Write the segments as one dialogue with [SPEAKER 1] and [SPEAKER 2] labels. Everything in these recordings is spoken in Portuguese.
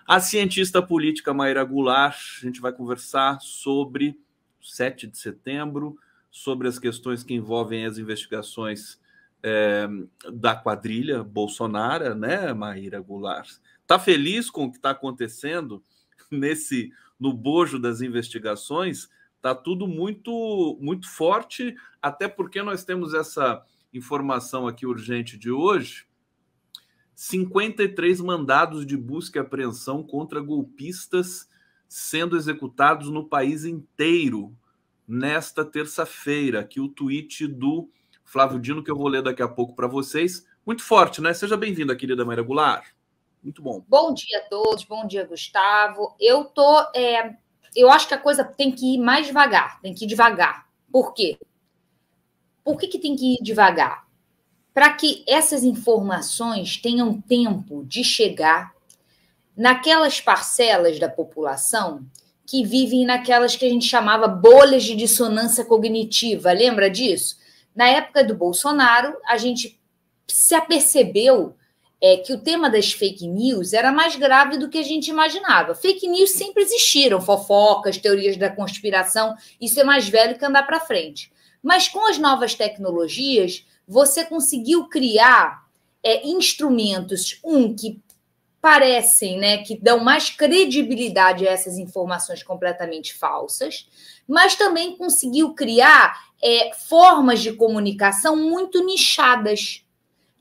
[SPEAKER 1] A cientista política Mayra Goulart, a gente vai conversar sobre 7 de setembro, sobre as questões que envolvem as investigações da quadrilha Bolsonaro, né, Mayra Goulart? Está feliz com o que está acontecendo no bojo das investigações? Está tudo muito, muito forte, até porque nós temos essa informação aqui urgente de hoje: 53 mandados de busca e apreensão contra golpistas sendo executados no país inteiro nesta terça-feira. Aqui o tweet do Flávio Dino, que eu vou ler daqui a pouco para vocês. Muito forte, né? Seja bem-vinda, querida Mayra Goulart. Muito bom.
[SPEAKER 2] Bom dia a todos, bom dia, Gustavo. Eu acho que a coisa tem que ir mais devagar, tem que ir devagar. Por quê? Por que tem que ir devagar? Para que essas informações tenham tempo de chegar naquelas parcelas da população que vivem naquelas que a gente chamava bolhas de dissonância cognitiva. Lembra disso? Na época do Bolsonaro, a gente se apercebeu que o tema das fake news era mais grave do que a gente imaginava. Fake news sempre existiram, fofocas, teorias da conspiração, isso é mais velho que andar para frente. Mas com as novas tecnologias, você conseguiu criar instrumentos, que parecem, né, que dão mais credibilidade a essas informações completamente falsas, mas também conseguiu criar formas de comunicação muito nichadas,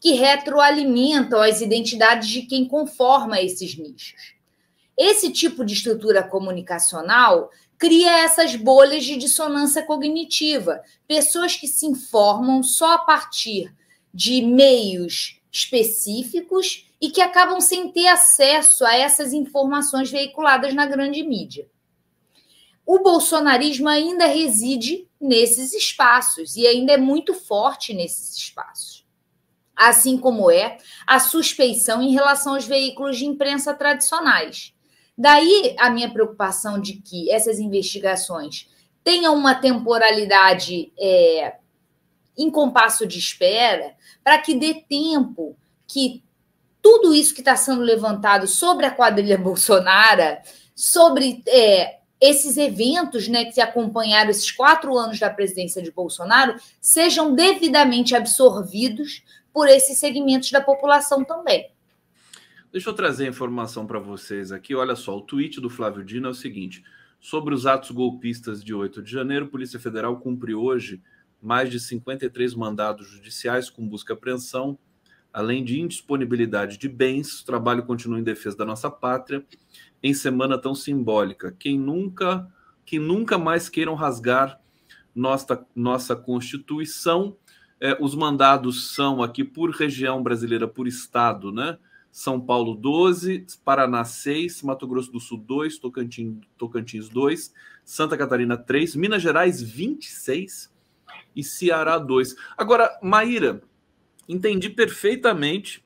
[SPEAKER 2] que retroalimentam as identidades de quem conforma esses nichos. Esse tipo de estrutura comunicacional cria essas bolhas de dissonância cognitiva, pessoas que se informam só a partir de meios específicos e que acabam sem ter acesso a essas informações veiculadas na grande mídia. O bolsonarismo ainda reside nesses espaços e ainda é muito forte nesses espaços, assim como é a suspeição em relação aos veículos de imprensa tradicionais. Daí a minha preocupação de que essas investigações tenham uma temporalidade em compasso de espera, para que dê tempo que tudo isso que está sendo levantado sobre a quadrilha Bolsonaro, sobre esses eventos, né, que acompanharam esses 4 anos da presidência de Bolsonaro, sejam devidamente absorvidos por esses segmentos da população também.
[SPEAKER 1] Deixa eu trazer a informação para vocês aqui. Olha só, o tweet do Flávio Dino é o seguinte: sobre os atos golpistas de 8 de janeiro, a Polícia Federal cumpre hoje mais de 53 mandados judiciais com busca e apreensão, além de indisponibilidade de bens. O trabalho continua em defesa da nossa pátria em semana tão simbólica. Que nunca mais queiram rasgar nossa Constituição. Os mandados são aqui por região brasileira, por estado, né? São Paulo 12, Paraná 6, Mato Grosso do Sul 2, Tocantins 2, Santa Catarina 3, Minas Gerais 26 e Ceará 2. Agora, Mayra, entendi perfeitamente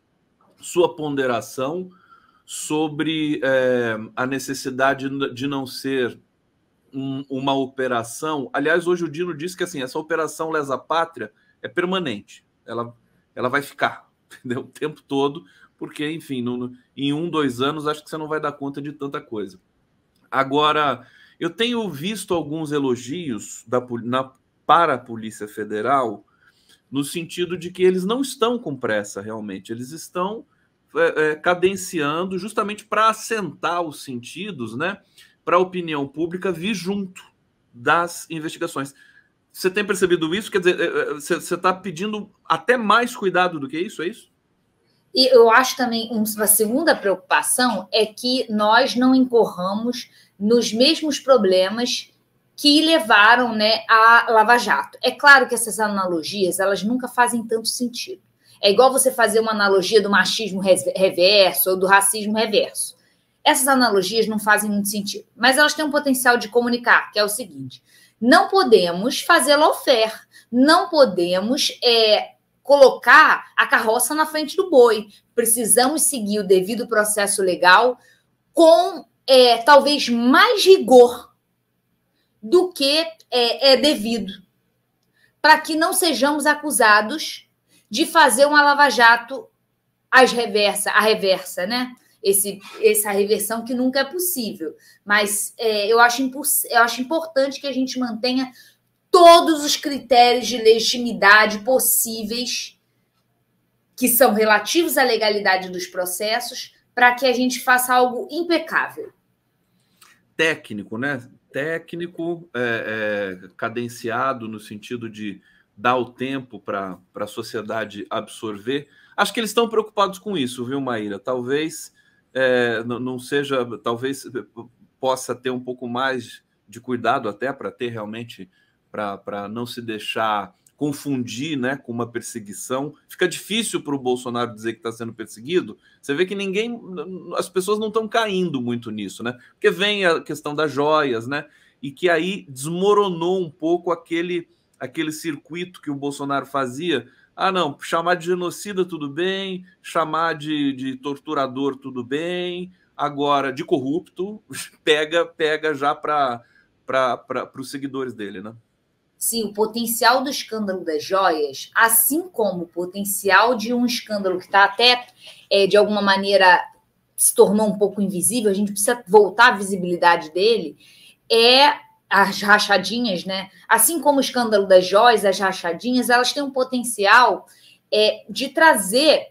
[SPEAKER 1] sua ponderação sobre a necessidade de não ser uma operação. Aliás, hoje o Dino disse que assim, essa operação Lesa Pátria é permanente. Ela vai ficar, entendeu? O tempo todo, porque, enfim, em 1, 2 anos, acho que você não vai dar conta de tanta coisa. Agora, eu tenho visto alguns elogios para a Polícia Federal, no sentido de que eles não estão com pressa, realmente. Eles estão cadenciando justamente para assentar os sentidos, né, para a opinião pública vir junto das investigações. Você tem percebido isso? Quer dizer, você está pedindo até mais cuidado do que isso, é isso?
[SPEAKER 2] E eu acho também uma segunda preocupação é que nós não incorramos nos mesmos problemas que levaram, né, a Lava Jato. É claro que essas analogias, elas nunca fazem tanto sentido. É igual você fazer uma analogia do machismo reverso ou do racismo reverso. Essas analogias não fazem muito sentido, mas elas têm um potencial de comunicar, que é o seguinte: não podemos fazer lawfare, não podemos colocar a carroça na frente do boi. Precisamos seguir o devido processo legal com talvez mais rigor do que é devido, para que não sejamos acusados de fazer uma Lava Jato a reversa, né? essa reversão que nunca é possível. Mas eu acho importante que a gente mantenha todos os critérios de legitimidade possíveis, que são relativos à legalidade dos processos, para que a gente faça algo impecável.
[SPEAKER 1] Técnico, né? Técnico, cadenciado no sentido de dar o tempo para a sociedade absorver. Acho que eles estão preocupados com isso, viu, Maíra? Talvez não seja, talvez possa ter um pouco mais de cuidado até para ter realmente, para não se deixar confundir, né, com uma perseguição. Fica difícil para o Bolsonaro dizer que está sendo perseguido. Você vê que as pessoas não estão caindo muito nisso, né? Porque vem a questão das joias, né? E que aí desmoronou um pouco aquele circuito que o Bolsonaro fazia. Ah, não, chamar de genocida tudo bem, chamar de torturador tudo bem, agora de corrupto pega já para os seguidores dele, né?
[SPEAKER 2] Sim, o potencial do escândalo das joias, assim como o potencial de um escândalo que está até, de alguma maneira, se tornou um pouco invisível, a gente precisa voltar à visibilidade dele, as rachadinhas, né? Assim como o escândalo das joias, as rachadinhas, elas têm um potencial de trazer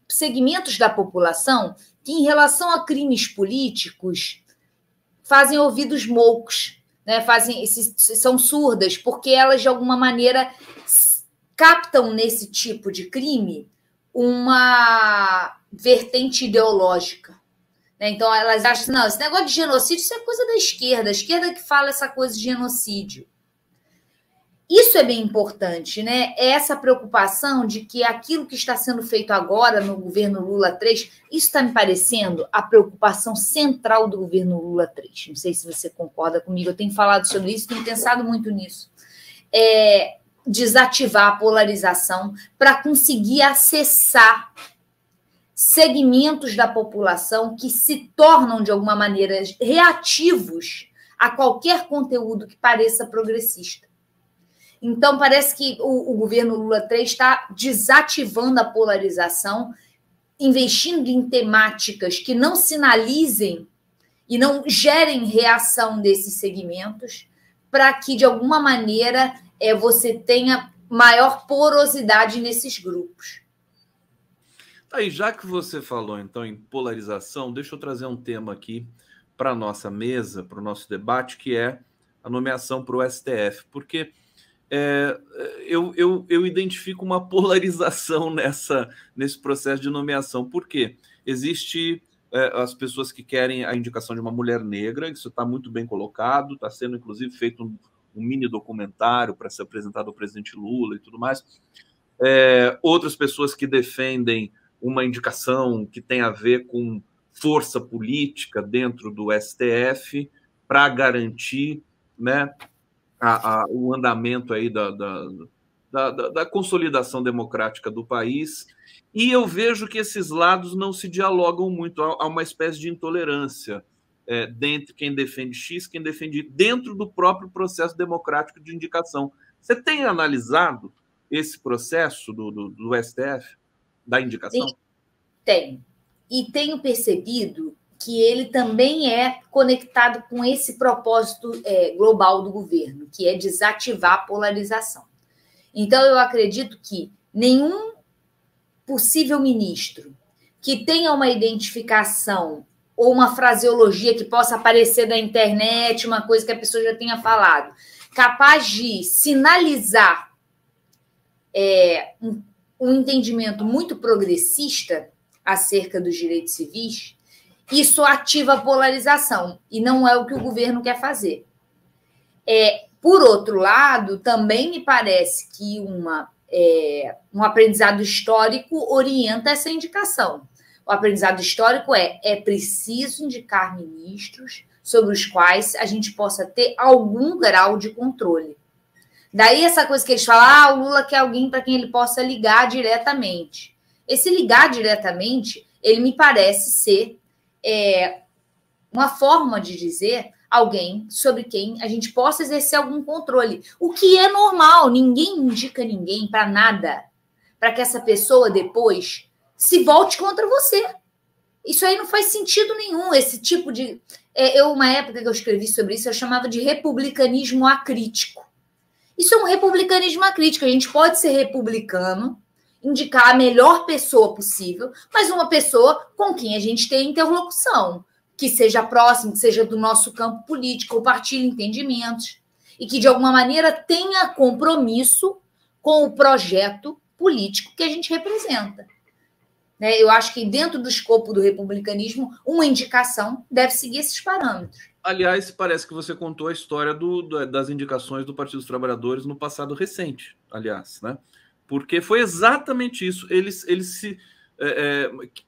[SPEAKER 2] segmentos da população que, em relação a crimes políticos, fazem ouvidos moucos, né, são surdas, porque elas, de alguma maneira, captam nesse tipo de crime uma vertente ideológica. Né? Então, elas acham, não, esse negócio de genocídio, isso é coisa da esquerda, a esquerda que fala essa coisa de genocídio. Isso é bem importante, né? Essa preocupação de que aquilo que está sendo feito agora no governo Lula III, isso está me parecendo a preocupação central do governo Lula III. Não sei se você concorda comigo, eu tenho falado sobre isso, tenho pensado muito nisso. Desativar a polarização para conseguir acessar segmentos da população que se tornam, de alguma maneira, reativos a qualquer conteúdo que pareça progressista. Então, parece que o governo Lula III está desativando a polarização, investindo em temáticas que não sinalizem e não gerem reação desses segmentos, para que, de alguma maneira, você tenha maior porosidade nesses grupos.
[SPEAKER 1] Aí, já que você falou, então, em polarização, deixa eu trazer um tema aqui para a nossa mesa, para o nosso debate, que é a nomeação para o STF, porque eu identifico uma polarização nesse processo de nomeação. Por quê? Existe as pessoas que querem a indicação de uma mulher negra, isso está muito bem colocado, está sendo, inclusive, feito um mini documentário para ser apresentado ao presidente Lula e tudo mais. Outras pessoas que defendem uma indicação que tem a ver com força política dentro do STF para garantir, né, o andamento aí da consolidação democrática do país. E eu vejo que esses lados não se dialogam muito, há uma espécie de intolerância dentro quem defende X, quem defende Y, dentro do próprio processo democrático de indicação. Você tem analisado esse processo do STF, da indicação?
[SPEAKER 2] Tenho. E tenho percebido que ele também é conectado com esse propósito global do governo, que é desativar a polarização. Então, eu acredito que nenhum possível ministro que tenha uma identificação ou uma fraseologia que possa aparecer na internet, uma coisa que a pessoa já tenha falado, capaz de sinalizar um entendimento muito progressista acerca dos direitos civis, isso ativa a polarização, e não é o que o governo quer fazer. Por outro lado, também me parece que um aprendizado histórico orienta essa indicação. O aprendizado histórico é preciso indicar ministros sobre os quais a gente possa ter algum grau de controle. Daí essa coisa que eles falam, o Lula quer alguém para quem ele possa ligar diretamente. Esse ligar diretamente, ele me parece ser uma forma de dizer alguém sobre quem a gente possa exercer algum controle. O que é normal, ninguém indica ninguém para nada, para que essa pessoa depois se volte contra você. Isso aí não faz sentido nenhum, esse tipo de... uma época que eu escrevi sobre isso, eu chamava de republicanismo acrítico. Isso é um republicanismo acrítico. A gente pode ser republicano, indicar a melhor pessoa possível, mas uma pessoa com quem a gente tem interlocução, que seja próximo, que seja do nosso campo político, compartilhe entendimentos e que, de alguma maneira, tenha compromisso com o projeto político que a gente representa. Eu acho que, dentro do escopo do republicanismo, uma indicação deve seguir esses parâmetros.
[SPEAKER 1] Aliás, parece que você contou a história das indicações do Partido dos Trabalhadores no passado recente, aliás, né? Porque foi exatamente isso. Eles se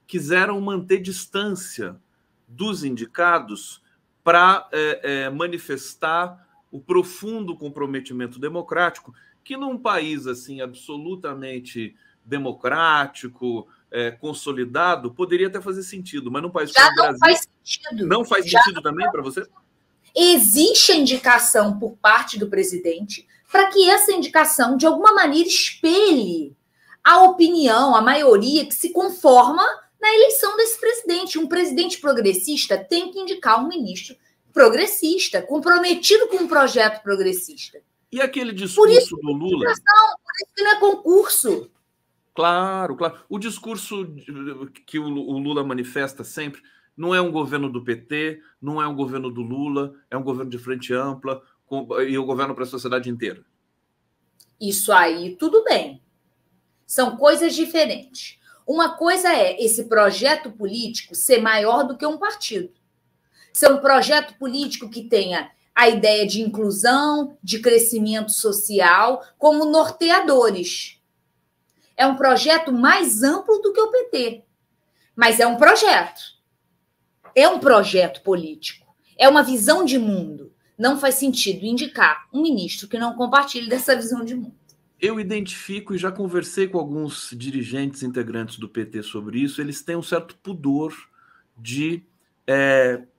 [SPEAKER 1] quiseram manter distância dos indicados para manifestar o profundo comprometimento democrático que, num país assim absolutamente democrático, consolidado, poderia até fazer sentido, mas num país como o Brasil...
[SPEAKER 2] Faz sentido.
[SPEAKER 1] Não faz sentido também para você?
[SPEAKER 2] Existe a indicação por parte do presidente para que essa indicação, de alguma maneira, espelhe a opinião, a maioria que se conforma na eleição desse presidente. Um presidente progressista tem que indicar um ministro progressista, comprometido com um projeto progressista.
[SPEAKER 1] E aquele discurso do Lula?
[SPEAKER 2] Por isso que não é concurso.
[SPEAKER 1] Claro, claro. O discurso que o Lula manifesta sempre não é um governo do PT, não é um governo do Lula, é um governo de frente ampla e o governo para a sociedade inteira.
[SPEAKER 2] Isso aí, tudo bem. São coisas diferentes. Uma coisa é esse projeto político ser maior do que um partido. Ser um projeto político que tenha a ideia de inclusão, de crescimento social, como norteadores. É um projeto mais amplo do que o PT. Mas é um projeto. É um projeto político. É uma visão de mundo. Não faz sentido indicar um ministro que não compartilhe dessa visão de mundo.
[SPEAKER 1] Eu identifico e já conversei com alguns dirigentes integrantes do PT sobre isso. Eles têm um certo pudor de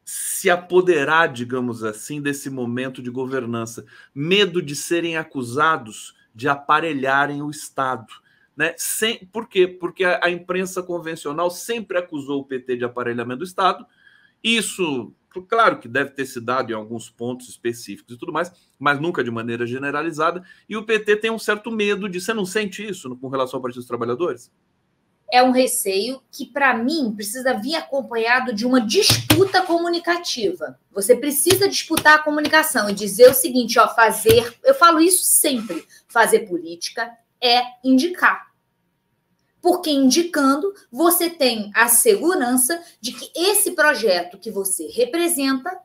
[SPEAKER 1] se apoderar, digamos assim, desse momento de governança. Medo de serem acusados de aparelharem o Estado. Né? Por quê? Porque a imprensa convencional sempre acusou o PT de aparelhamento do Estado. Isso, claro que deve ter se dado em alguns pontos específicos e tudo mais, mas nunca de maneira generalizada. E o PT tem um certo medo de... Você não sente isso com relação ao Partido dos Trabalhadores?
[SPEAKER 2] É um receio que, para mim, precisa vir acompanhado de uma disputa comunicativa. Você precisa disputar a comunicação e dizer o seguinte, eu falo isso sempre, fazer política é indicar. Porque indicando, você tem a segurança de que esse projeto que você representa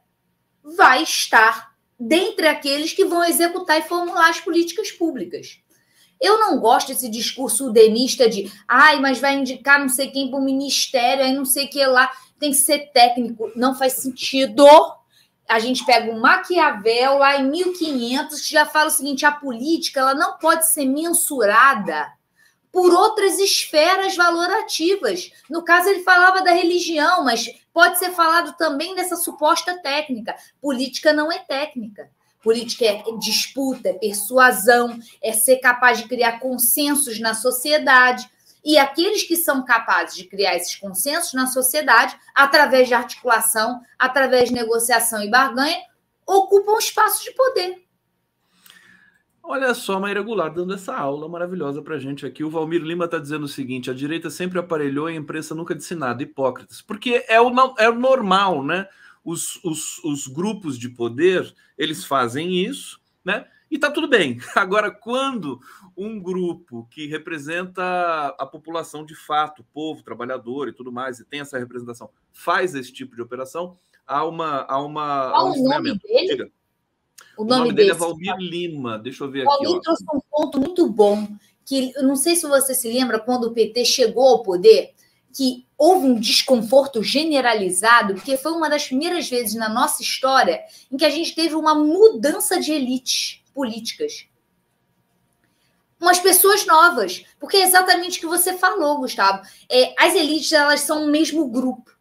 [SPEAKER 2] vai estar dentre aqueles que vão executar e formular as políticas públicas. Eu não gosto desse discurso udenista de mas vai indicar não sei quem para o ministério, aí não sei o que lá, tem que ser técnico. Não faz sentido. A gente pega um Maquiavel lá em 1500 que já fala o seguinte, a política ela não pode ser mensurada por outras esferas valorativas. No caso, ele falava da religião, mas pode ser falado também dessa suposta técnica. Política não é técnica. Política é disputa, é persuasão, é ser capaz de criar consensos na sociedade. E aqueles que são capazes de criar esses consensos na sociedade, através de articulação, através de negociação e barganha, ocupam espaços de poder.
[SPEAKER 1] Olha só, Maíra Goulart dando essa aula maravilhosa para a gente aqui. O Valmir Lima está dizendo o seguinte, a direita sempre aparelhou e a imprensa nunca disse nada, hipócritas. Porque é o normal, né? Os grupos de poder, eles fazem isso, né? E tá tudo bem. Agora, quando um grupo que representa a população de fato, o povo, trabalhador e tudo mais, e tem essa representação, faz esse tipo de operação, há um estranhamento. Diga. O nome dele é Valmir Lima. Deixa eu ver aqui.
[SPEAKER 2] Valmir trouxe um ponto muito bom, que eu não sei se você se lembra, quando o PT chegou ao poder, que houve um desconforto generalizado, porque foi uma das primeiras vezes na nossa história em que a gente teve uma mudança de elites políticas. Umas pessoas novas, porque é exatamente o que você falou, Gustavo. As elites, elas são o mesmo grupo.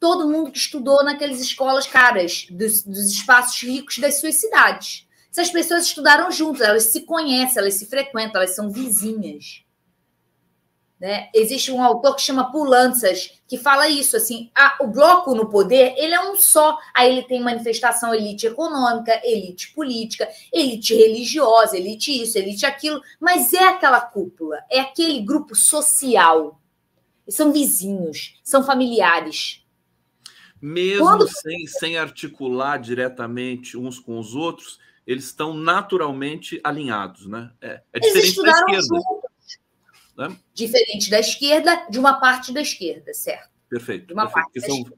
[SPEAKER 2] Todo mundo que estudou naquelas escolas caras, dos espaços ricos das suas cidades. Essas pessoas estudaram juntas, elas se conhecem, elas se frequentam, elas são vizinhas. né? Existe um autor que chama Poulantzas, que fala isso, assim, o bloco no poder, ele é um só. Aí ele tem manifestação, elite econômica, elite política, elite religiosa, elite isso, elite aquilo, mas é aquela cúpula, é aquele grupo social. São vizinhos, são familiares.
[SPEAKER 1] Mesmo sem articular diretamente uns com os outros, eles estão naturalmente alinhados, né? É diferente da esquerda. Juntos. Né? Diferente da esquerda, de uma parte da esquerda, certo? Perfeito. De uma parte da esquerda.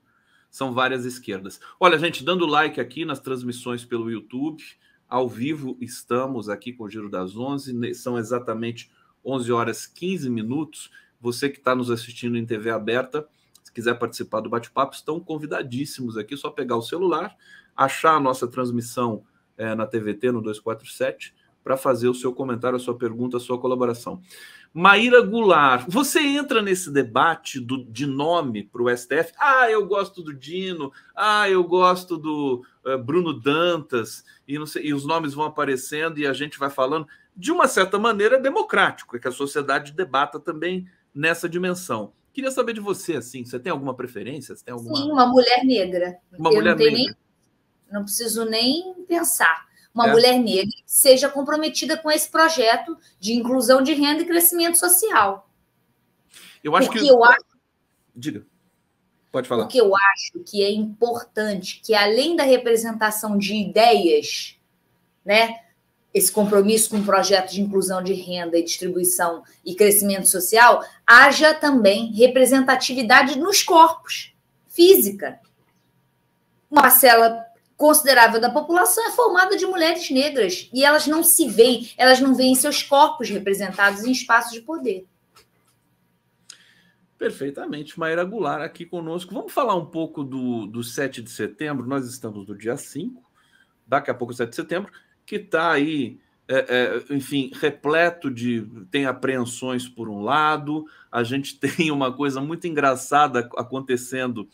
[SPEAKER 1] São várias esquerdas. Olha, gente, dando like aqui nas transmissões pelo YouTube, ao vivo estamos aqui com o Giro das 11, são exatamente 11 horas 15 minutos. Você que está nos assistindo em TV aberta, se quiser participar do bate-papo, estão convidadíssimos aqui, só pegar o celular, achar a nossa transmissão na TVT, no 247, para fazer o seu comentário, a sua pergunta, a sua colaboração. Maíra Goulart, você entra nesse debate de nome para o STF? Eu gosto do Dino, eu gosto do Bruno Dantas, e, não sei, e os nomes vão aparecendo e a gente vai falando. De uma certa maneira, é democrático, é que a sociedade debata também nessa dimensão. Queria saber de você, assim, você tem alguma preferência? Você tem alguma... Sim,
[SPEAKER 2] uma mulher negra.
[SPEAKER 1] Uma mulher negra.
[SPEAKER 2] Não preciso nem pensar. Uma mulher negra que seja comprometida com esse projeto de inclusão de renda e crescimento social.
[SPEAKER 1] Eu acho Diga. Pode falar.
[SPEAKER 2] Porque eu acho que é importante que, além da representação de ideias, né, esse compromisso com o projeto de inclusão de renda e distribuição e crescimento social, haja também representatividade nos corpos, física. Uma parcela considerável da população é formada de mulheres negras e elas não se veem, elas não veem seus corpos representados em espaços de poder.
[SPEAKER 1] Perfeitamente. Maíra Goulart aqui conosco. Vamos falar um pouco do 7 de setembro. Nós estamos no dia 5, daqui a pouco 7 de setembro, que está aí, enfim, repleto tem apreensões por um lado, a gente tem uma coisa muito engraçada acontecendo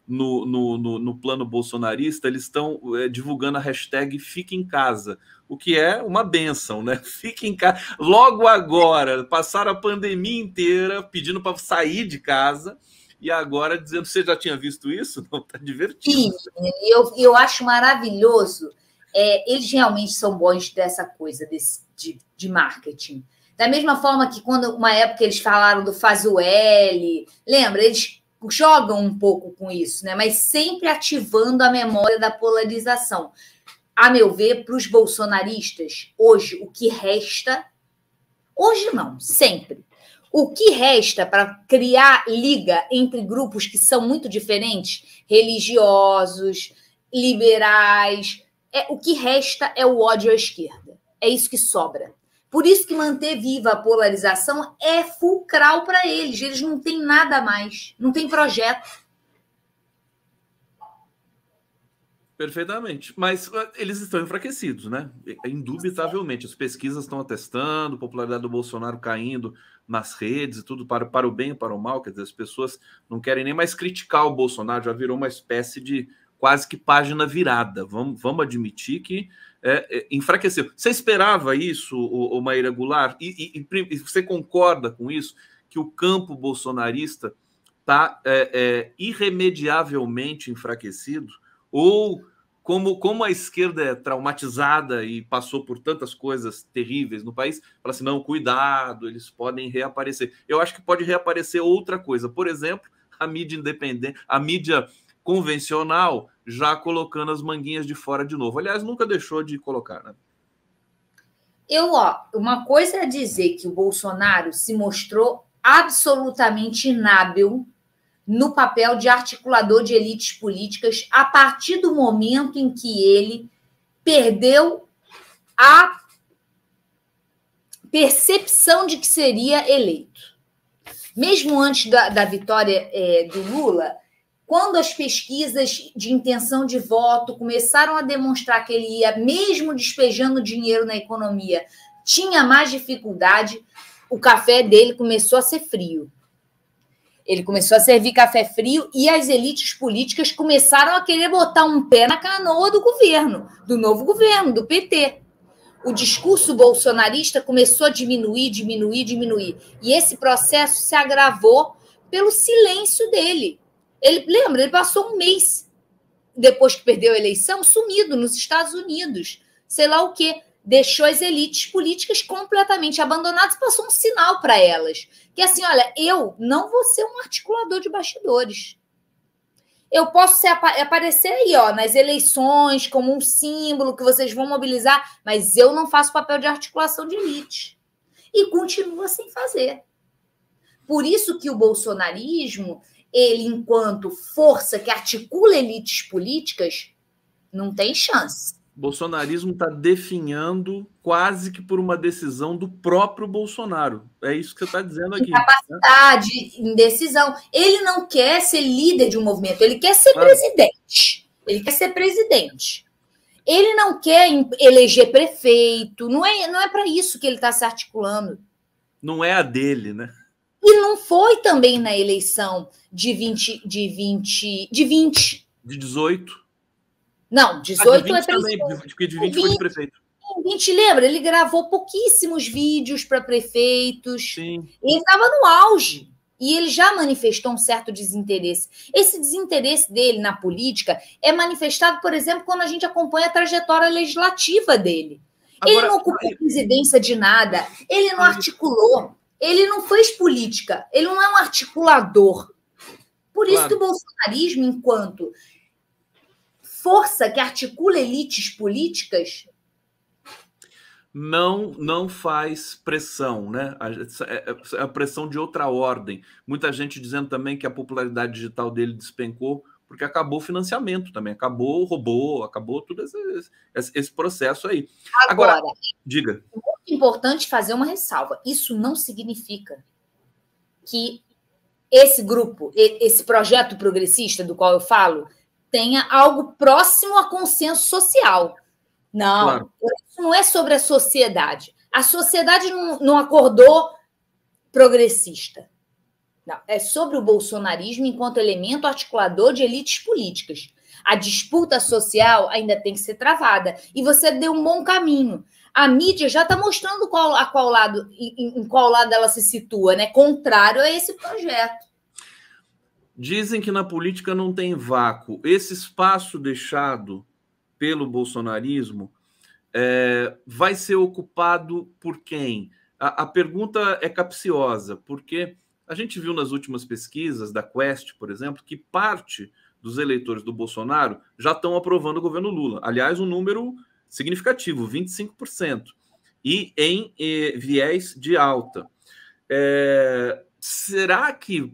[SPEAKER 1] no plano bolsonarista. Eles estão divulgando a hashtag Fique em Casa, o que é uma bênção, né? Fique em casa. Logo agora, passaram a pandemia inteira pedindo para sair de casa e agora dizendo, você já tinha visto isso? Não, tá divertido.
[SPEAKER 2] Sim, eu acho maravilhoso. Eles realmente são bons dessa coisa de marketing. Da mesma forma que quando uma época eles falaram do Faz o L, lembra? Eles jogam um pouco com isso, né? Mas sempre ativando a memória da polarização. A meu ver, para os bolsonaristas, hoje o que resta... Hoje não, sempre. O que resta para criar liga entre grupos que são muito diferentes, religiosos, liberais... o que resta é o ódio à esquerda. É isso que sobra. Por isso que manter viva a polarização é fulcral para eles. Eles não têm nada mais. Não tem projeto.
[SPEAKER 1] Perfeitamente. Mas eles estão enfraquecidos, né? Indubitavelmente. As pesquisas estão atestando, a popularidade do Bolsonaro caindo nas redes e tudo, para o bem e para o mal. Quer dizer, as pessoas não querem nem mais criticar o Bolsonaro, já virou uma espécie de quase que página virada. Vamos admitir que enfraqueceu. Você esperava isso, o Maíra Goulart? E você concorda com isso? Que o campo bolsonarista está irremediavelmente enfraquecido? Ou, como a esquerda é traumatizada e passou por tantas coisas terríveis no país, fala assim, não, cuidado, eles podem reaparecer. Eu acho que pode reaparecer outra coisa. Por exemplo, a mídia independente, a mídia convencional já colocando as manguinhas de fora de novo. Aliás, nunca deixou de colocar, né?
[SPEAKER 2] Uma coisa é dizer que o Bolsonaro se mostrou absolutamente inábil no papel de articulador de elites políticas a partir do momento em que ele perdeu a percepção de que seria eleito. Mesmo antes da vitória do Lula, quando as pesquisas de intenção de voto começaram a demonstrar que ele ia, mesmo despejando dinheiro na economia, tinha mais dificuldade, o café dele começou a ser frio. Ele começou a servir café frio e as elites políticas começaram a querer botar um pé na canoa do governo, do novo governo, do PT. o discurso bolsonarista começou a diminuir. E esse processo se agravou pelo silêncio dele. Ele passou um mês depois que perdeu a eleição, sumido nos Estados Unidos. Sei lá o quê. Deixou as elites políticas completamente abandonadas, passou um sinal para elas. Que assim, olha, eu não vou ser um articulador de bastidores. Eu posso aparecer aí, ó, nas eleições, como um símbolo que vocês vão mobilizar, mas eu não faço papel de articulação de elite. E continua sem fazer. Por isso que o bolsonarismo, ele, enquanto força que articula elites políticas, não tem chance.
[SPEAKER 1] O bolsonarismo está definhando quase que por uma decisão do próprio Bolsonaro. É isso que você está dizendo aqui.
[SPEAKER 2] Incapacidade, indecisão. Ele não quer ser líder de um movimento, ele quer ser presidente. Ele quer ser presidente. Ele não quer eleger prefeito. Não é para isso que ele está se articulando.
[SPEAKER 1] Não é a dele, né?
[SPEAKER 2] E não foi também na eleição de
[SPEAKER 1] 18.
[SPEAKER 2] Não, 18
[SPEAKER 1] de 20 é também, porque de 20 foi de prefeito.
[SPEAKER 2] Em 20, lembra? Ele gravou pouquíssimos vídeos para prefeitos.
[SPEAKER 1] Sim.
[SPEAKER 2] Ele estava no auge. E ele já manifestou um certo desinteresse. Esse desinteresse dele na política é manifestado, por exemplo, quando a gente acompanha a trajetória legislativa dele. Agora, ele não ocupou presidência de nada, ele não articulou, ele não fez política, ele não é um articulador. Por isso que o bolsonarismo, enquanto força que articula elites políticas,
[SPEAKER 1] não faz pressão, né? É a pressão de outra ordem. Muita gente dizendo também que a popularidade digital dele despencou porque acabou o financiamento também, acabou o robô, acabou todo esse processo aí. Agora, diga.
[SPEAKER 2] É muito importante fazer uma ressalva. Isso não significa que esse grupo, esse projeto progressista do qual eu falo, tenha algo próximo a consenso social. Não, isso não é sobre a sociedade. A sociedade não acordou progressista. Não, é sobre o bolsonarismo enquanto elemento articulador de elites políticas. A disputa social ainda tem que ser travada. E você deu um bom caminho. A mídia já está mostrando em qual lado ela se situa, né? Contrário a esse projeto.
[SPEAKER 1] Dizem que na política não tem vácuo. Esse espaço deixado pelo bolsonarismo vai ser ocupado por quem? A pergunta é capciosa, porque a gente viu nas últimas pesquisas da Quest, por exemplo, que parte dos eleitores do Bolsonaro já estão aprovando o governo Lula. Aliás, um número significativo, 25%, e em viés de alta. Será que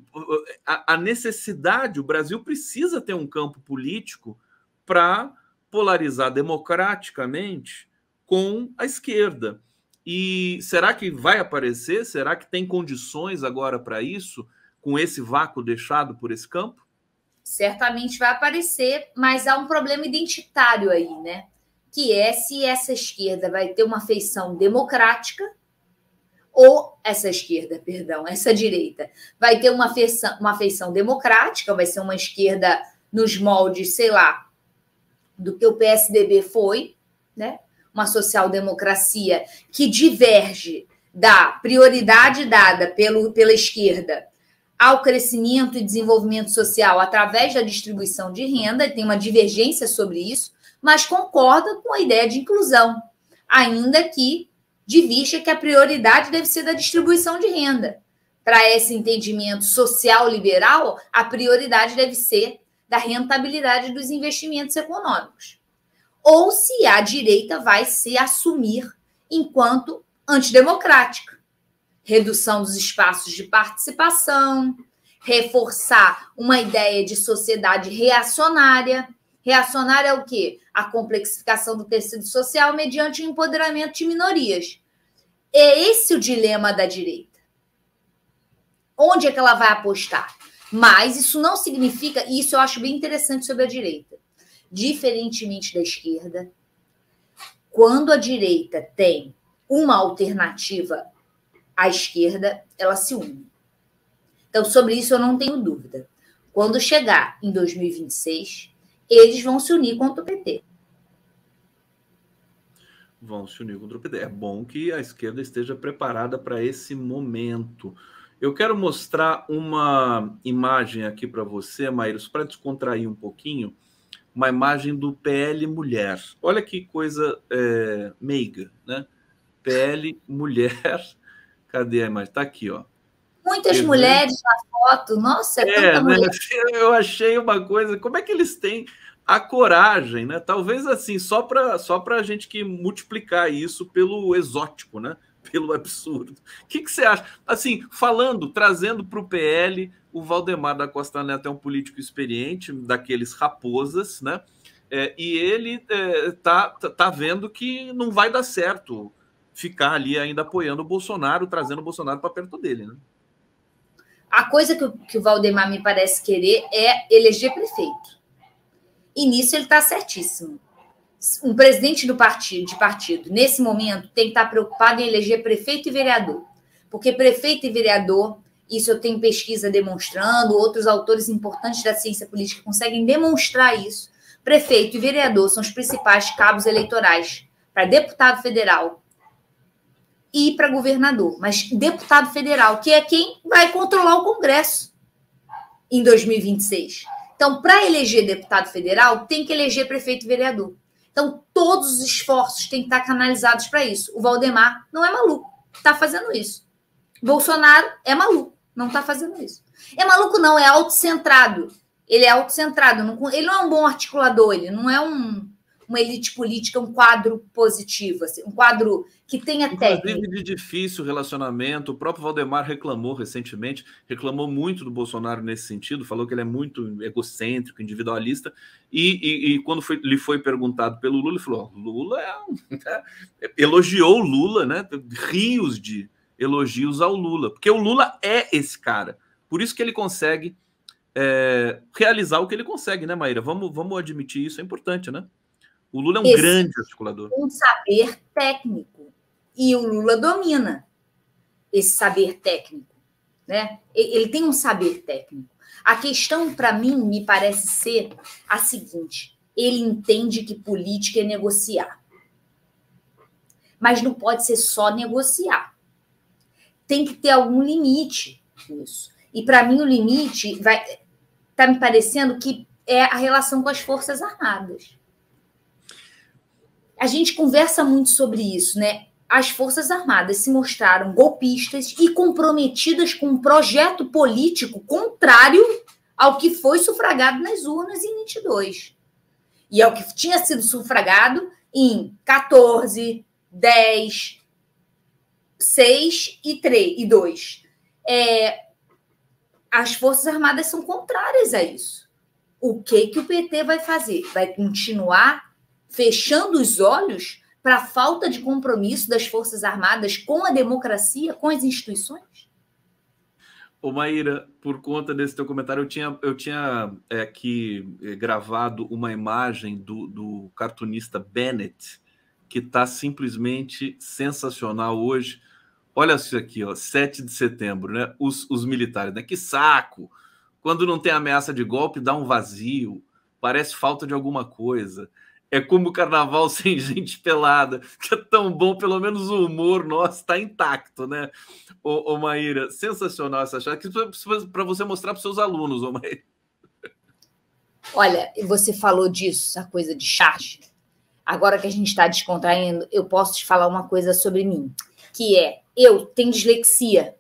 [SPEAKER 1] a necessidade, o Brasil precisa ter um campo político para polarizar democraticamente com a esquerda? E será que vai aparecer? Será que tem condições agora para isso, com esse vácuo deixado por esse campo?
[SPEAKER 2] Certamente vai aparecer, mas há um problema identitário aí, né? Que é se essa esquerda vai ter uma feição democrática ou essa direita vai ter uma feição democrática, vai ser uma esquerda nos moldes, sei lá, do que o PSDB foi, né? Uma social-democracia que diverge da prioridade dada pela esquerda ao crescimento e desenvolvimento social através da distribuição de renda, tem uma divergência sobre isso, mas concorda com a ideia de inclusão, ainda que divide que a prioridade deve ser da distribuição de renda. Para esse entendimento social-liberal, a prioridade deve ser da rentabilidade dos investimentos econômicos. Ou se a direita vai se assumir enquanto antidemocrática. Redução dos espaços de participação, reforçar uma ideia de sociedade reacionária. Reacionária é o quê? A complexificação do tecido social mediante o empoderamento de minorias. É esse o dilema da direita. Onde é que ela vai apostar? Mas isso não significa, e isso eu acho bem interessante sobre a direita, diferentemente da esquerda, quando a direita tem uma alternativa à esquerda, ela se une. Então, sobre isso eu não tenho dúvida. Quando chegar em 2026, eles vão se unir contra o PT.
[SPEAKER 1] vão se unir contra o PT. É bom que a esquerda esteja preparada para esse momento. Eu quero mostrar uma imagem aqui para você, Maíros, para descontrair um pouquinho, uma imagem do PL Mulher. Olha que coisa meiga, né? PL Mulher. Cadê a imagem? Está aqui, ó.
[SPEAKER 2] Muitas mulheres na foto. Nossa, é tanta
[SPEAKER 1] né?
[SPEAKER 2] mulher.
[SPEAKER 1] Eu achei uma coisa. Como é que eles têm a coragem, né? Talvez assim, só para a gente que multiplicar isso pelo exótico, né? Pelo absurdo. O que você acha? Assim, trazendo para o PL, o Valdemar da Costa Neto é um político experiente, daqueles raposas, né? E ele tá vendo que não vai dar certo ficar ali ainda apoiando o Bolsonaro, trazendo o Bolsonaro para perto dele, né?
[SPEAKER 2] A coisa que o Valdemar me parece querer é eleger prefeito. E nisso ele está certíssimo. Um presidente de partido, nesse momento, tem que estar preocupado em eleger prefeito e vereador. Porque prefeito e vereador, isso eu tenho pesquisa demonstrando, outros autores importantes da ciência política conseguem demonstrar isso. Prefeito e vereador são os principais cabos eleitorais para deputado federal e para governador. Mas deputado federal, que é quem vai controlar o Congresso em 2026. Então, para eleger deputado federal, tem que eleger prefeito e vereador. Então, todos os esforços têm que estar canalizados para isso. O Valdemar não é maluco, está fazendo isso. Bolsonaro é maluco, não está fazendo isso. É maluco não, é autocentrado. Ele é autocentrado, ele não é um bom articulador, ele não é uma elite política, um quadro positivo, assim, um quadro que tenha técnica.
[SPEAKER 1] Inclusive de difícil relacionamento, o próprio Valdemar reclamou recentemente, reclamou muito do Bolsonaro nesse sentido, falou que ele é muito egocêntrico, individualista, e quando lhe foi perguntado pelo Lula, ele falou, Lula elogiou o Lula, né? Rios de elogios ao Lula, porque o Lula é esse cara, por isso que ele consegue realizar o que ele consegue, né, Maíra? Vamos admitir isso, é importante, né? O Lula é um grande articulador.
[SPEAKER 2] Um saber técnico. E o Lula domina esse saber técnico, né? Ele tem um saber técnico. A questão, para mim, me parece ser a seguinte: ele entende que política é negociar. Mas não pode ser só negociar. Tem que ter algum limite nisso. E, para mim, o limite está me parecendo que é a relação com as Forças Armadas. A gente conversa muito sobre isso, né? As Forças Armadas se mostraram golpistas e comprometidas com um projeto político contrário ao que foi sufragado nas urnas em 22. E ao que tinha sido sufragado em 14, 10, 6 e 2. As Forças Armadas são contrárias a isso. O que o PT vai fazer? Vai continuar fechando os olhos para a falta de compromisso das Forças Armadas com a democracia, com as instituições?
[SPEAKER 1] Ô Maíra, por conta desse teu comentário, eu tinha aqui gravado uma imagem do cartunista Bennett, que está simplesmente sensacional hoje. Olha isso aqui, ó, 7 de setembro, né? Os militares, né? Que saco! Quando não tem ameaça de golpe, dá um vazio, parece falta de alguma coisa. É como o carnaval sem gente pelada, que é tão bom, pelo menos o humor nosso está intacto, né? Ô Maíra, sensacional essa charge, para você mostrar para os seus alunos, ô Maíra.
[SPEAKER 2] Olha, você falou disso, essa coisa de charge. Agora que a gente está descontraindo, eu posso te falar uma coisa sobre mim, que eu tenho dislexia.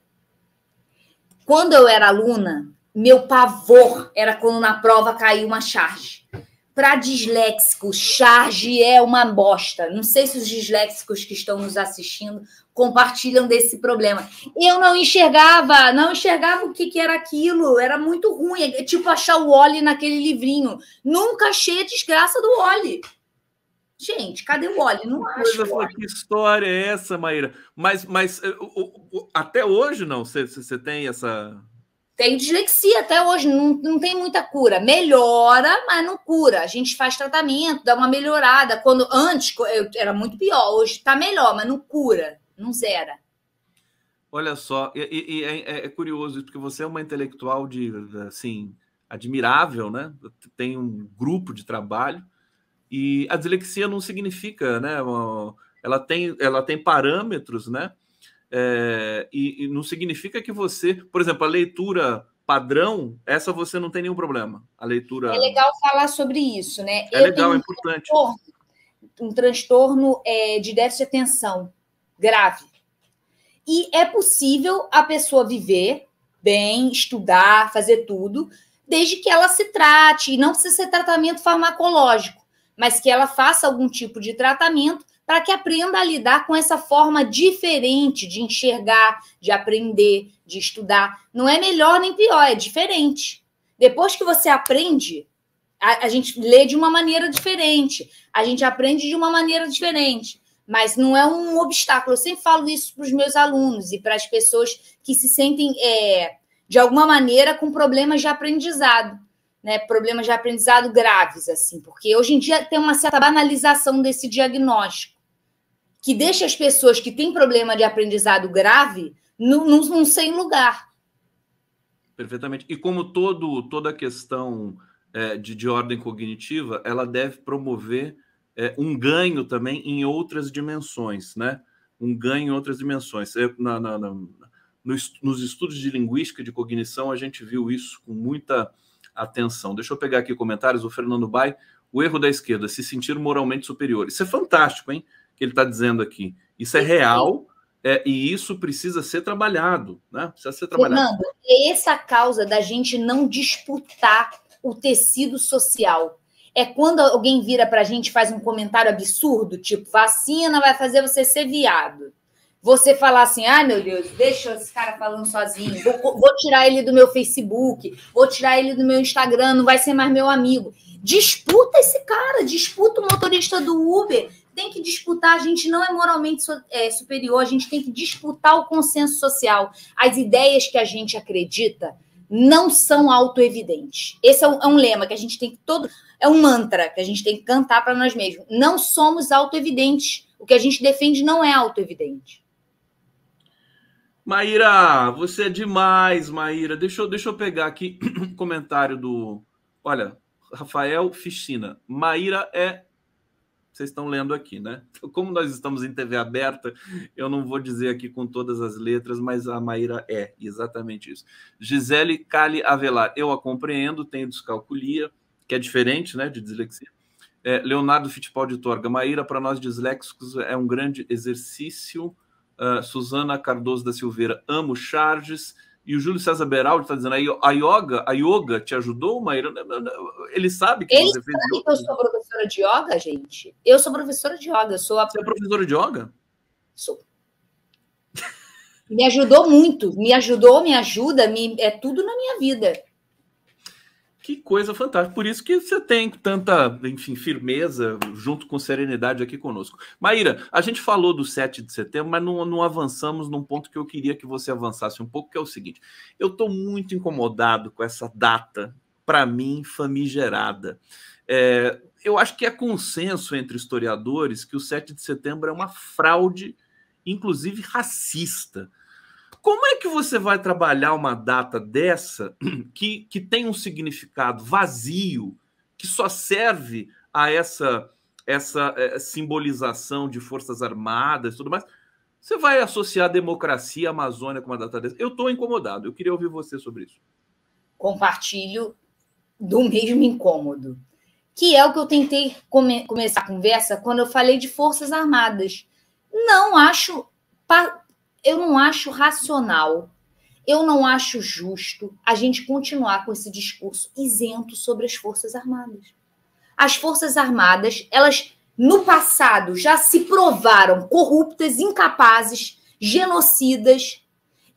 [SPEAKER 2] Quando eu era aluna, meu pavor era quando na prova caía uma charge. Para disléxico, charge é uma bosta. Não sei se os disléxicos que estão nos assistindo compartilham desse problema. Eu não enxergava o que era aquilo, era muito ruim. É tipo achar o Wally naquele livrinho. Nunca achei a desgraça do Wally. Gente, cadê o Wally? Não acho.
[SPEAKER 1] Que história é essa, Maíra? Mas até hoje não? Você tem essa...
[SPEAKER 2] Tem dislexia até hoje, não tem muita cura. Melhora, mas não cura. A gente faz tratamento, dá uma melhorada. Antes era muito pior, hoje está melhor, mas não cura, não zera.
[SPEAKER 1] Olha só, é curioso isso, porque você é uma intelectual assim, admirável, né? Tem um grupo de trabalho, e a dislexia não significa, né? ela tem parâmetros, né? E não significa que você, por exemplo, a leitura padrão, essa você não tem nenhum problema. A leitura...
[SPEAKER 2] É legal falar sobre isso, né?
[SPEAKER 1] É legal, é importante.
[SPEAKER 2] Um transtorno de déficit de atenção grave. E é possível a pessoa viver bem, estudar, fazer tudo, desde que ela se trate, e não precisa ser tratamento farmacológico, mas que ela faça algum tipo de tratamento para que aprenda a lidar com essa forma diferente de enxergar, de aprender, de estudar. Não é melhor nem pior, é diferente. Depois que você aprende, a gente lê de uma maneira diferente, a gente aprende de uma maneira diferente, mas não é um obstáculo. Eu sempre falo isso para os meus alunos e para as pessoas que se sentem, de alguma maneira, com problemas de aprendizado, né? Problemas de aprendizado graves, assim, porque hoje em dia tem uma certa banalização desse diagnóstico, que deixa as pessoas que têm problema de aprendizado grave não sem lugar.
[SPEAKER 1] Perfeitamente. E como toda questão de ordem cognitiva, ela deve promover um ganho também em outras dimensões, né? Um ganho em outras dimensões. Nos estudos de linguística de cognição, a gente viu isso com muita atenção. Deixa eu pegar aqui comentários. O Fernando Bai, o erro da esquerda, se sentir moralmente superior. Isso é fantástico, hein? Que ele está dizendo aqui. Isso é real e isso precisa ser trabalhado, né? Precisa ser trabalhado.
[SPEAKER 2] Fernando, é essa a causa da gente não disputar o tecido social. É quando alguém vira para a gente e faz um comentário absurdo, tipo, vacina vai fazer você ser viado. Você falar assim, meu Deus, deixa esse cara falando sozinho, vou tirar ele do meu Facebook, vou tirar ele do meu Instagram, não vai ser mais meu amigo. Disputa esse cara, disputa o motorista do Uber. Tem que disputar, a gente não é moralmente superior, a gente tem que disputar o consenso social. As ideias que a gente acredita não são autoevidentes. Esse é um lema que a gente tem que é um mantra que a gente tem que cantar para nós mesmos. Não somos autoevidentes. O que a gente defende não é autoevidente.
[SPEAKER 1] Maíra, você é demais, Maíra. Deixa eu pegar aqui um comentário do... Olha, Rafael Ficina. Maíra Vocês estão lendo aqui, né? Como nós estamos em TV aberta, eu não vou dizer aqui com todas as letras, mas a Maíra é exatamente isso. Gisele Cali Avelar, eu a compreendo, tenho descalculia, que é diferente, né, de dislexia. Leonardo Fittipaldi Torga, Maíra, para nós disléxicos, é um grande exercício. Suzana Cardoso da Silveira, amo Charges. E o Júlio César Beraldi está dizendo, a yoga te ajudou, Maíra? Ele sabe que
[SPEAKER 2] você fez yoga? Que eu sou professora de yoga, gente? Eu sou professora de yoga.
[SPEAKER 1] Você é professora de yoga?
[SPEAKER 2] Sou. Me ajudou muito. Me ajudou, me ajuda, é tudo na minha vida.
[SPEAKER 1] Que coisa fantástica. Por isso que você tem tanta, enfim, firmeza, junto com serenidade aqui conosco. Maíra, a gente falou do 7 de setembro, mas não avançamos num ponto que eu queria que você avançasse um pouco, que é o seguinte. Eu estou muito incomodado com essa data, para mim, famigerada. Eu acho que é consenso entre historiadores que o 7 de setembro é uma fraude, inclusive racista. Como é que você vai trabalhar uma data dessa que tem um significado vazio, que só serve a essa simbolização de forças armadas e tudo mais? Você vai associar a democracia, a Amazônia com uma data dessa? Eu estou incomodado, eu queria ouvir você sobre isso.
[SPEAKER 2] Compartilho do mesmo incômodo, que é o que eu tentei começar a conversa quando eu falei de forças armadas. Eu não acho racional, eu não acho justo a gente continuar com esse discurso isento sobre as Forças Armadas. As Forças Armadas, elas, no passado, já se provaram corruptas, incapazes, genocidas,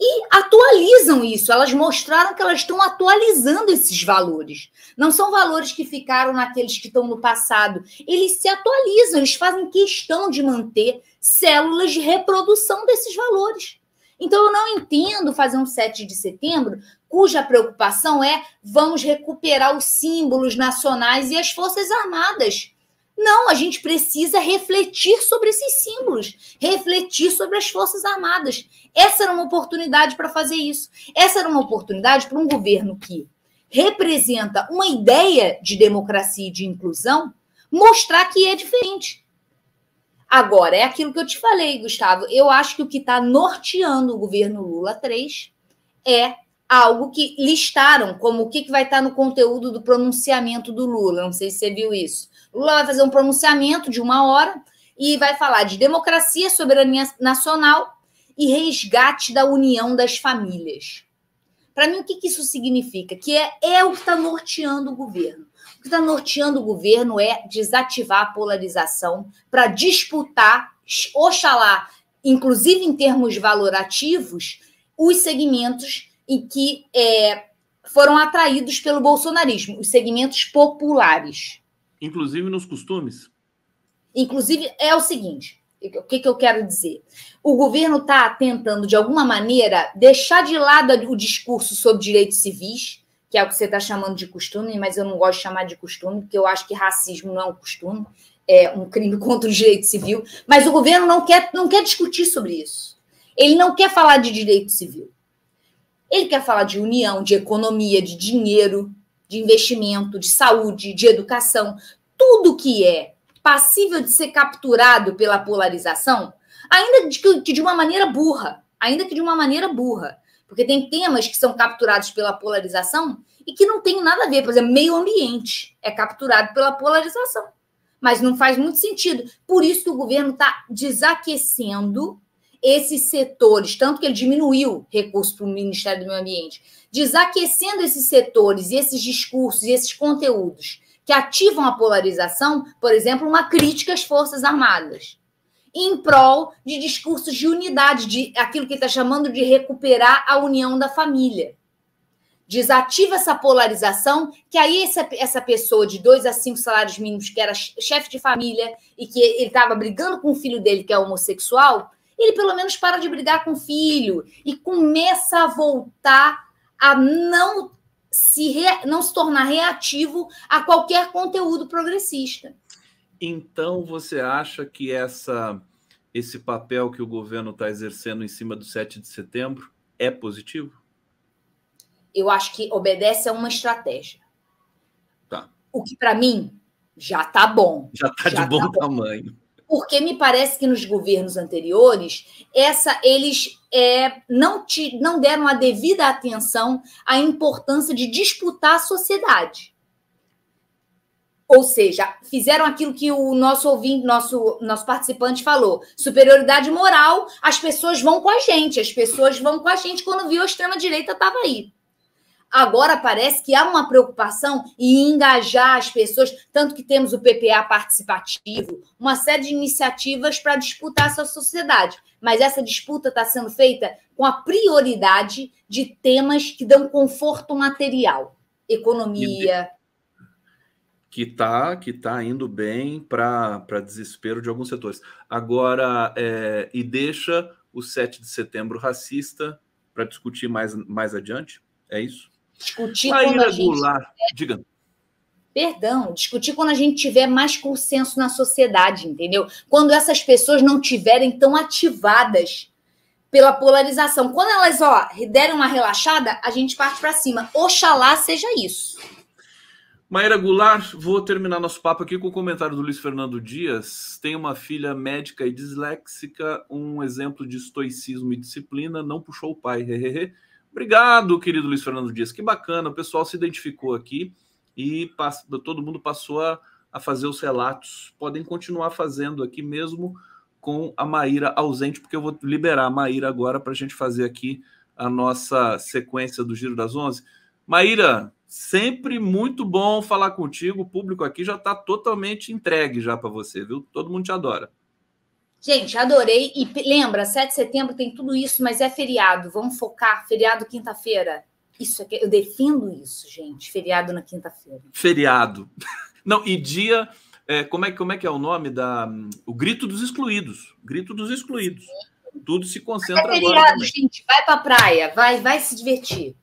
[SPEAKER 2] e atualizam isso. Elas mostraram que elas estão atualizando esses valores. Não são valores que ficaram naqueles que estão no passado. Eles se atualizam, eles fazem questão de manter células de reprodução desses valores. Então, eu não entendo fazer um 7 de setembro cuja preocupação é vamos recuperar os símbolos nacionais e as Forças Armadas. Não, a gente precisa refletir sobre esses símbolos, refletir sobre as Forças Armadas. Essa era uma oportunidade para fazer isso. Essa era uma oportunidade para um governo que representa uma ideia de democracia e de inclusão mostrar que é diferente. Agora, é aquilo que eu te falei, Gustavo. Eu acho que o que está norteando o governo Lula 3 é algo que listaram como o que vai estar no conteúdo do pronunciamento do Lula. Não sei se você viu isso. Lula vai fazer um pronunciamento de 1 hora e vai falar de democracia, soberania nacional e resgate da união das famílias. Para mim, o que isso significa? Que é o que está norteando o governo. O que está norteando o governo é desativar a polarização para disputar, oxalá, inclusive em termos valorativos, os segmentos em que foram atraídos pelo bolsonarismo, os segmentos populares.
[SPEAKER 1] Inclusive nos costumes?
[SPEAKER 2] Inclusive, é o seguinte, o que eu quero dizer? O governo está tentando, de alguma maneira, deixar de lado o discurso sobre direitos civis, que é o que você está chamando de costume, mas eu não gosto de chamar de costume, porque eu acho que racismo não é um costume, é um crime contra o direito civil, mas o governo não quer discutir sobre isso. Ele não quer falar de direito civil. Ele quer falar de união, de economia, de dinheiro, de investimento, de saúde, de educação. Tudo que é passível de ser capturado pela polarização, ainda que de uma maneira burra. Porque tem temas que são capturados pela polarização e que não tem nada a ver. Por exemplo, meio ambiente é capturado pela polarização. Mas não faz muito sentido. Por isso que o governo está desaquecendo esses setores, tanto que ele diminuiu recursos para o Ministério do Meio Ambiente, desaquecendo esses setores e esses discursos e esses conteúdos que ativam a polarização, por exemplo, uma crítica às Forças Armadas, em prol de discursos de unidade, de aquilo que ele está chamando de recuperar a união da família. Desativa essa polarização, que aí essa pessoa de 2 a 5 salários mínimos, que era chefe de família e que ele estava brigando com o filho dele, que é homossexual, ele pelo menos para de brigar com o filho e começa a voltar a não se tornar reativo a qualquer conteúdo progressista.
[SPEAKER 1] Então, você acha que esse papel que o governo está exercendo em cima do 7 de setembro é positivo?
[SPEAKER 2] Eu acho que obedece a uma estratégia.
[SPEAKER 1] Tá.
[SPEAKER 2] O que, para mim, já está bom.
[SPEAKER 1] Já está de bom tamanho.
[SPEAKER 2] Porque me parece que nos governos anteriores, eles não deram a devida atenção à importância de disputar a sociedade. Ou seja, fizeram aquilo que o nosso ouvinte, nosso participante falou. Superioridade moral, as pessoas vão com a gente. As pessoas vão com a gente quando viu a extrema-direita estava aí. Agora parece que há uma preocupação em engajar as pessoas, tanto que temos o PPA participativo, uma série de iniciativas para disputar essa sociedade. Mas essa disputa está sendo feita com a prioridade de temas que dão conforto material. Economia.
[SPEAKER 1] Que tá indo bem para desespero de alguns setores. Agora, e deixa o 7 de setembro racista para discutir mais adiante? É isso?
[SPEAKER 2] Discutir quando a gente
[SPEAKER 1] diga.
[SPEAKER 2] Perdão, discutir quando a gente tiver mais consenso na sociedade, entendeu? Quando essas pessoas não tiverem tão ativadas pela polarização. Quando elas derem uma relaxada, a gente parte para cima. Oxalá seja isso.
[SPEAKER 1] Maíra Goulart, vou terminar nosso papo aqui com o comentário do Luiz Fernando Dias. Tem uma filha médica e disléxica, um exemplo de estoicismo e disciplina, não puxou o pai. Obrigado, querido Luiz Fernando Dias. Que bacana, o pessoal se identificou aqui e todo mundo passou a fazer os relatos. Podem continuar fazendo aqui mesmo com a Maíra ausente, porque eu vou liberar a Maíra agora para a gente fazer aqui a nossa sequência do Giro das 11. Maíra, sempre muito bom falar contigo. O público aqui já está totalmente entregue já para você, viu? Todo mundo te adora.
[SPEAKER 2] Gente, adorei. E lembra, 7 de setembro tem tudo isso, mas é feriado. Vamos focar. Feriado quinta-feira. Isso aqui, eu defendo isso, gente. Feriado na quinta-feira.
[SPEAKER 1] Feriado. Não, e dia... como é que é o nome o Grito dos Excluídos. Grito dos Excluídos. Sim. Tudo se concentra
[SPEAKER 2] agora. É feriado, gente. Vai pra praia. Vai se divertir.